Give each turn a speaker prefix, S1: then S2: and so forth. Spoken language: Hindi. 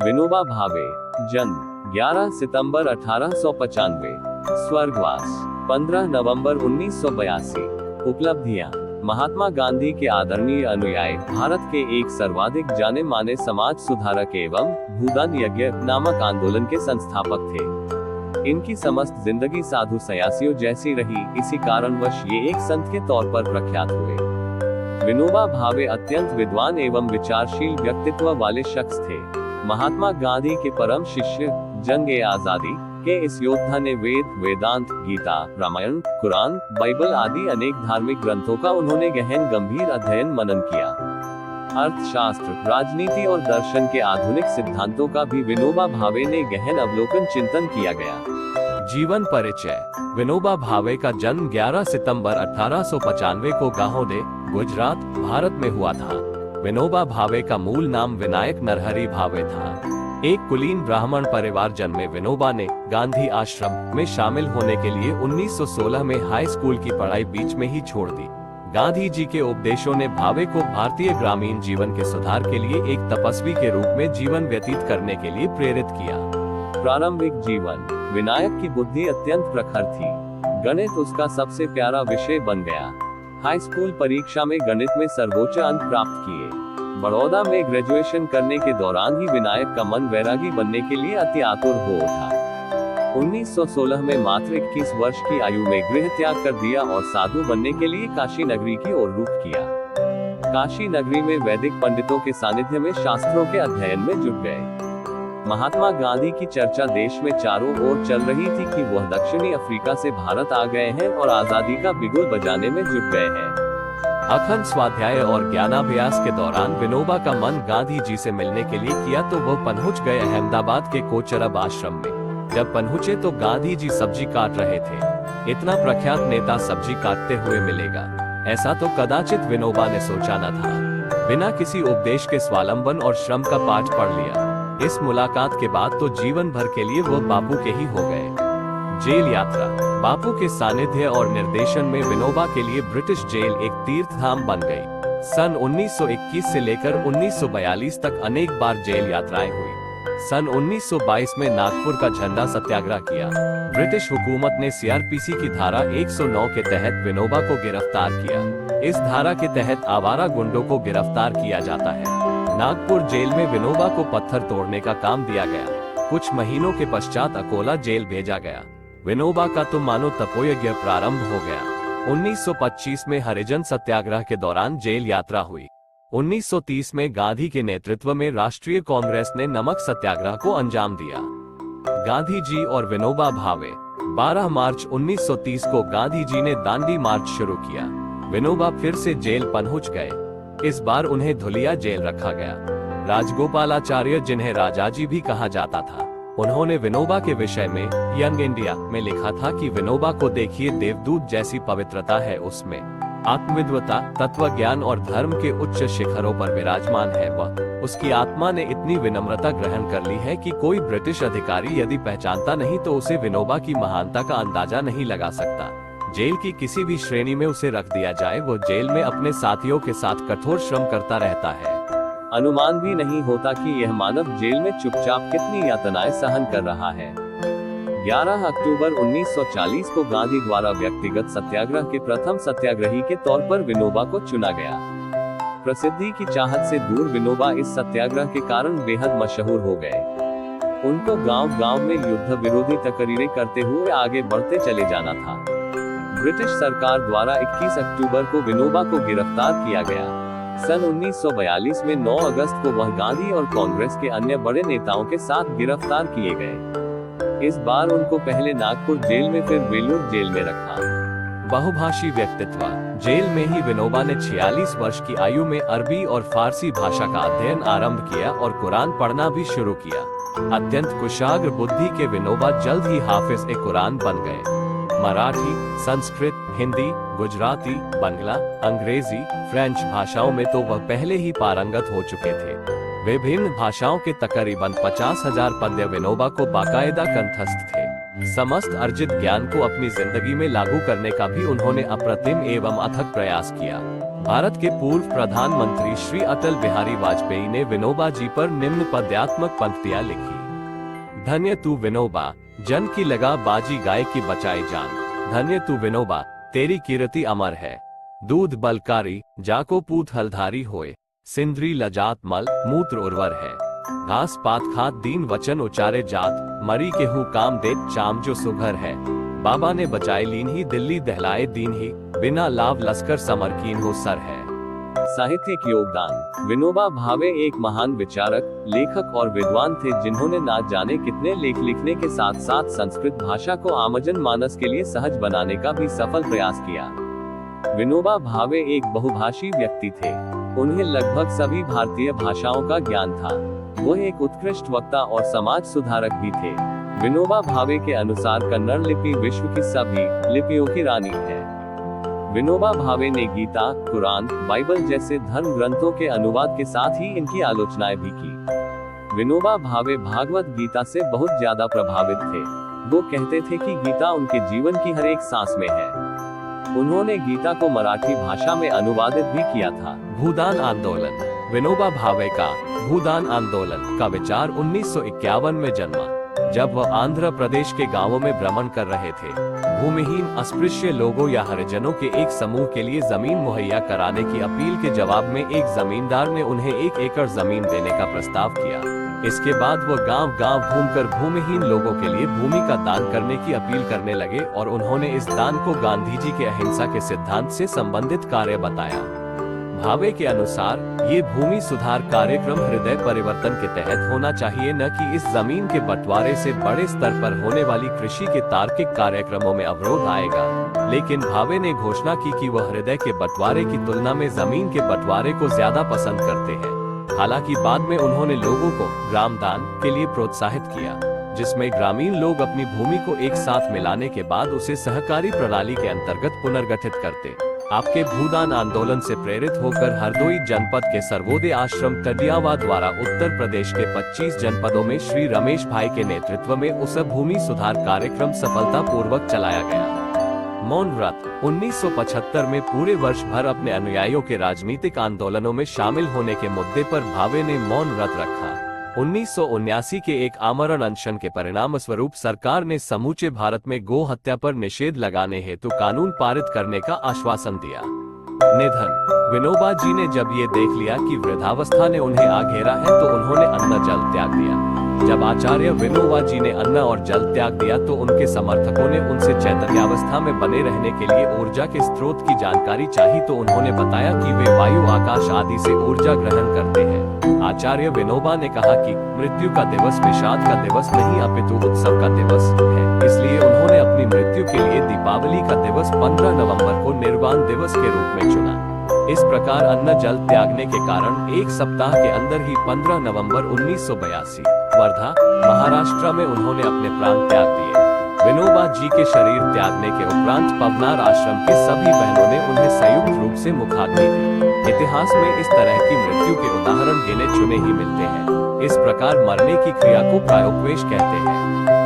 S1: विनोबा भावे, जन्म 11 सितंबर 1895, स्वर्गवास 15 नवंबर 1982। उपलब्धियां: महात्मा गांधी के आदरणीय अनुयायी, भारत के एक सर्वाधिक जाने माने समाज सुधारक एवं भूदान यज्ञ नामक आंदोलन के संस्थापक थे। इनकी समस्त जिंदगी साधु संन्यासियों जैसी रही, इसी कारणवश ये एक संत के तौर पर प्रख्यात हुए। विनोबा भावे अत्यंत विद्वान एवं विचारशील व्यक्तित्व वाले शख्स थे। महात्मा गांधी के परम शिष्य, जंग-ए-आजादी के इस योद्धा ने वेद, वेदांत, गीता, रामायण, कुरान, बाइबल आदि अनेक धार्मिक ग्रंथों का उन्होंने गहन गंभीर अध्ययन मनन किया। अर्थशास्त्र, राजनीति और दर्शन के आधुनिक सिद्धांतों का भी विनोबा भावे ने गहन अवलोकन चिंतन किया गया। जीवन परिचय: विनोबा भावे का जन्म 11 सितंबर 1895 को गाहोदे, गुजरात, भारत में हुआ था। विनोबा भावे का मूल नाम विनायक नरहरि भावे था। एक कुलीन ब्राह्मण परिवार जन्मे विनोबा ने गांधी आश्रम में शामिल होने के लिए 1916 में हाई स्कूल की पढ़ाई बीच में ही छोड़ दी। गांधी जी के उपदेशों ने भावे को भारतीय ग्रामीण जीवन के सुधार के लिए एक तपस्वी के रूप में जीवन व्यतीत करने के लिए प्रेरित किया। प्रारंभिक जीवन: विनायक की बुद्धि अत्यंत प्रखर थी। गणित उसका सबसे प्यारा विषय बन गया। हाई स्कूल परीक्षा में गणित में सर्वोच्च अंक प्राप्त किए। बड़ौदा में ग्रेजुएशन करने के दौरान ही विनायक का मन वैरागी बनने के लिए अति आतुर हो उठा। 1916 में मात्र 21 वर्ष की आयु में गृह त्याग कर दिया और साधु बनने के लिए काशी नगरी की ओर रुख किया। काशी नगरी में वैदिक पंडितों के सानिध्य में शास्त्रों के अध्ययन में जुट गए। महात्मा गांधी की चर्चा देश में चारों ओर चल रही थी कि वह दक्षिणी अफ्रीका से भारत आ गए हैं और आजादी का बिगुल बजाने में जुट गए हैं। अखंड स्वाध्याय और ज्ञानाभ्यास के दौरान विनोबा का मन गांधी जी से मिलने के लिए किया तो वह पहुंच गए अहमदाबाद के कोचरब आश्रम में। जब पहुंचे तो गांधी जी सब्जी काट रहे थे। इतना प्रख्यात नेता सब्जी काटते हुए मिलेगा, ऐसा तो कदाचित विनोबा ने सोचा न था। बिना किसी उपदेश के स्वावलंबन और श्रम का पाठ पढ़ लिया। इस मुलाकात के बाद तो जीवन भर के लिए वो बापू के ही हो गए। जेल यात्रा: बापू के सानिध्य और निर्देशन में विनोबा के लिए ब्रिटिश जेल एक तीर्थधाम बन गई। सन 1921 से लेकर 1942 तक अनेक बार जेल यात्राएं हुई। सन 1922 में नागपुर का झंडा सत्याग्रह किया। ब्रिटिश हुकूमत ने सीआरपीसी की धारा 109 के तहत विनोबा को गिरफ्तार किया। इस धारा के तहत आवारा गुंडों को गिरफ्तार किया जाता है। नागपुर जेल में विनोबा को पत्थर तोड़ने का काम दिया गया। कुछ महीनों के पश्चात अकोला जेल भेजा गया। विनोबा का तो मानो तपोयज्ञ प्रारंभ हो गया। 1925 में हरिजन सत्याग्रह के दौरान जेल यात्रा हुई। 1930 में गांधी के नेतृत्व में राष्ट्रीय कांग्रेस ने नमक सत्याग्रह को अंजाम दिया। गांधी जी और विनोबा भावे: 12 मार्च 1930 को गांधी जी ने दांडी मार्च शुरू किया। विनोबा फिर से जेल पहुंच गए। इस बार उन्हें धुलिया जेल रखा गया। राजगोपालाचार्य, जिन्हें राजाजी भी कहा जाता था, उन्होंने विनोबा के विषय में यंग इंडिया में लिखा था कि विनोबा को देखिए, देवदूत जैसी पवित्रता है उसमें, आत्मविद्वता, तत्व ज्ञान और धर्म के उच्च शिखरों पर विराजमान है वह। उसकी आत्मा ने इतनी विनम्रता ग्रहण कर ली है कि कोई ब्रिटिश अधिकारी यदि पहचानता नहीं तो उसे विनोबा की महानता का अंदाजा नहीं लगा सकता। जेल की किसी भी श्रेणी में उसे रख दिया जाए, वो जेल में अपने साथियों के साथ कठोर श्रम करता रहता है। अनुमान भी नहीं होता कि यह मानव जेल में चुपचाप कितनी यातनाएं सहन कर रहा है। 11 अक्टूबर 1940 को गांधी द्वारा व्यक्तिगत सत्याग्रह के प्रथम सत्याग्रही के तौर पर विनोबा को चुना गया। प्रसिद्धि की चाहत से दूर विनोबा इस सत्याग्रह के कारण बेहद मशहूर हो गए। उनको गांव-गांव में युद्ध विरोधी तकरीरें करते हुए आगे बढ़ते चले जाना था। ब्रिटिश सरकार द्वारा 21 अक्टूबर को विनोबा को गिरफ्तार किया गया। सन 1942 में 9 अगस्त को वह गांधी और कांग्रेस के अन्य बड़े नेताओं के साथ गिरफ्तार किए गए। इस बार उनको पहले नागपुर जेल में फिर वेलूर जेल में रखा। बहुभाषी व्यक्तित्व: जेल में ही विनोबा ने 46 वर्ष की आयु में अरबी और फारसी भाषा का अध्ययन आरंभ किया और कुरान पढ़ना भी शुरू किया। अत्यंत कुशाग्र बुद्धि के विनोबा जल्द ही हाफिज ए कुरान बन गए। मराठी, संस्कृत, हिंदी, गुजराती, बंगला, अंग्रेजी, फ्रेंच भाषाओं में तो वह पहले ही पारंगत हो चुके थे। विभिन्न भाषाओं के तकरीबन 50,000 पद्य विनोबा को बाकायदा कंठस्थ थे। समस्त अर्जित ज्ञान को अपनी जिंदगी में लागू करने का भी उन्होंने अप्रतिम एवं अथक प्रयास किया।
S2: भारत के पूर्व प्रधानमंत्री श्री अटल बिहारी वाजपेयी ने विनोबा जी पर निम्न पद्यात्मक पंक्तियां लिखी। धन्य तू विनोबा, जन की लगा बाजी गाय की बचाई जान। धन्य तू विनोबा, तेरी कीर्ति अमर है। दूध बलकारी, जाको पूत हलधारी होए। सिंदरी लजात मल, मूत्र उर्वर है। घास पात खात दीन वचन उचारे जात। मरी के हूँ काम देत चाम जो सुघर है। बाबा ने बचाए लीन ही, दिल्ली दहलाए दीन ही। बिना लाभ लश्कर समरकीन हो सर है।
S1: साहित्यिक योगदान। विनोबा भावे एक महान विचारक, लेखक और विद्वान थे जिन्होंने ना जाने कितने लेख लिखने के साथ साथ संस्कृत भाषा को आमजन मानस के लिए सहज बनाने का भी सफल प्रयास किया। विनोबा भावे एक बहुभाषी व्यक्ति थे। उन्हें लगभग सभी भारतीय भाषाओं का ज्ञान था। वो एक उत्कृष्ट वक्ता और समाज सुधारक भी थे। विनोबा भावे के अनुसार कन्नड़ लिपि विश्व की सभी लिपियों की रानी है। विनोबा भावे ने गीता, कुरान, बाइबल जैसे धर्म ग्रंथों के अनुवाद के साथ ही इनकी आलोचनाएं भी की। विनोबा भावे भागवत गीता से बहुत ज्यादा प्रभावित थे। वो कहते थे कि गीता उनके जीवन की हर एक सांस में है। उन्होंने गीता को मराठी भाषा में अनुवादित भी किया था।
S2: भूदान आंदोलन। विनोबा भावे का भूदान आंदोलन का विचार 1951 में जन्मा, जब वह आंध्र प्रदेश के गांवों में भ्रमण कर रहे थे। भूमिहीन, अस्पृश्य लोगों या हरिजनों के एक समूह के लिए जमीन मुहैया कराने की अपील के जवाब में एक जमींदार ने उन्हें 1 एकड़ जमीन देने का प्रस्ताव किया। इसके बाद वह गांव-गांव घूमकर भूमिहीन लोगों के लिए भूमि का दान करने की अपील करने लगे और उन्होंने इस दान को गांधी जी के अहिंसा के सिद्धांत से संबंधित कार्य बताया। भावे के अनुसार ये भूमि सुधार कार्यक्रम हृदय परिवर्तन के तहत होना चाहिए, न कि इस जमीन के बंटवारे से बड़े स्तर पर होने वाली कृषि के तार्किक कार्यक्रमों में अवरोध आएगा। लेकिन भावे ने घोषणा की कि वह हृदय के बंटवारे की तुलना में जमीन के बंटवारे को ज्यादा पसंद करते हैं। हालांकि बाद में उन्होंने लोगों को ग्रामदान के लिए प्रोत्साहित किया, जिसमें ग्रामीण लोग अपनी भूमि को एक साथ मिलाने के बाद उसे सहकारी प्रणाली के अंतर्गत पुनर्गठित करते। आपके भूदान आंदोलन से प्रेरित होकर हरदोई जनपद के सर्वोदय आश्रम कदियावा द्वारा उत्तर प्रदेश के 25 जनपदों में श्री रमेश भाई के नेतृत्व में उस भूमि सुधार कार्यक्रम सफलतापूर्वक चलाया गया। मौन व्रत। 1975 में पूरे वर्ष भर अपने अनुयायियों के राजनीतिक आंदोलनों में शामिल होने के मुद्दे पर भावे ने मौन व्रत रखा। 1979 के एक आमरण अनशन के परिणाम स्वरूप सरकार ने समूचे भारत में गो हत्या पर निषेध लगाने हेतु कानून पारित करने का आश्वासन दिया। निधन। विनोबा जी ने जब ये देख लिया कि वृद्धावस्था ने उन्हें आ घेरा है तो उन्होंने अन्न जल त्याग दिया। जब आचार्य विनोबा जी ने अन्न और जल त्याग दिया तो उनके समर्थकों ने उनसे चैतन्यावस्था में बने रहने के लिए ऊर्जा के स्रोत की जानकारी चाही तो उन्होंने बताया कि वे वायु, आकाश आदि से ऊर्जा ग्रहण करते हैं। आचार्य विनोबा ने कहा कि मृत्यु का दिवस विषाद का दिवस नहीं अपितु उत्सव का दिवस है, इसलिए उन्होंने अपनी मृत्यु के लिए दीपावली का दिवस 15 नवंबर को निर्वाण दिवस के रूप में चुना। इस प्रकार अन्न जल त्यागने के कारण एक सप्ताह के अंदर ही 15 नवंबर 1982 वर्धा, महाराष्ट्र में उन्होंने अपने प्राण त्याग दिए। विनोबा जी के शरीर त्यागने के उपरांत पवनार आश्रम की सभी बहनों ने उन्हें संयुक्त रूप से मुखाग्नि दी। इतिहास में इस तरह की मृत्यु के उदाहरण गिने चुने ही मिलते हैं। इस प्रकार मरने की क्रिया को प्रायोपवेश कहते हैं।